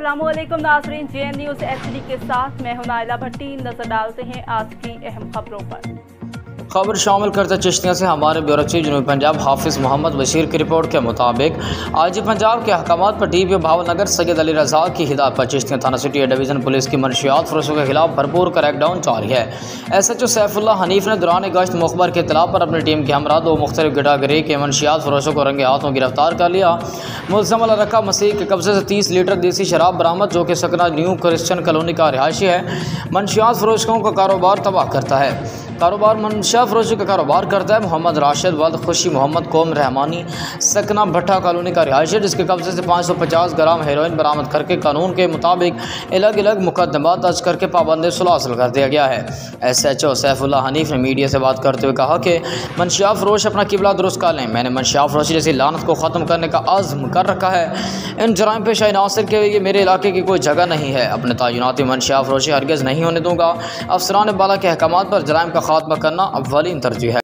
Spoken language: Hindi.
अस्सलामुअलैकुम नाज़रीन, JN न्यूज़ HD के साथ मैं हूं नाइला भट्टी। नजर डालते हैं आज की अहम खबरों पर। खबर शामिल करते चिश्तियों से हमारे ब्यूरो चीफ जनूबी पंजाब हाफिज़ मोहम्मद बशीर की रिपोर्ट के मुताबिक IG पंजाब के अहकामात पर DPO भावनगर सैयद अली रज़ा की हिदायत पर चिश्तियाँ थाना सिटी ए डिवीज़न पुलिस की मनशियात फरोशों के खिलाफ भरपूर क्रैकडाउन जारी है। SHO सैफुल्लाह हनीफ ने दौरान गश्त मुखबर के इत्तला पर अपनी टीम के हमरा दो मुख्तलिफ कैटेगरी के मनशियात फरोशों को रंगे हाथों गिरफ्तार कर लिया। मुल्ज़म रखा मसीह के कब्जे से 30 लीटर देसी शराब बरामद, जो कि सकना न्यू क्रिश्चियन कॉलोनी का रिहायशी है। मनशियात फरोशों का कारोबार तबाह करता है। मनशा फरोशी का कारोबार करता है मोहम्मद राशिद वल्द खुशी मोहम्मद कोम रहमानी सकना भट्टा कॉलोनी का रिहायशी, जिसके कब्जे से 550 ग्राम हेरोइन बरामद करके कानून के मुताबिक अलग अलग मुकदमा दर्ज करके पाबंदी सुलह हासिल कर दिया गया है। SHO सैफुल्लाह हनीफ ने मीडिया से बात करते हुए कहा कि मनशिया फरोश अपना किबला दुरुस्त कर लें। मैंने मनशिया फरोशी जैसी लानत को ख़त्म करने का आज़म कर रखा है। इन जराइम पेशा नासिर के लिए मेरे इलाके की कोई जगह नहीं है। अपने तयनाती मनशिया फरोशी हरगिज़ नहीं होने दूँगा। अफसरान बाला के अहकामात पर जराइम का खात्मा करना अव्वलीन तरजीह है।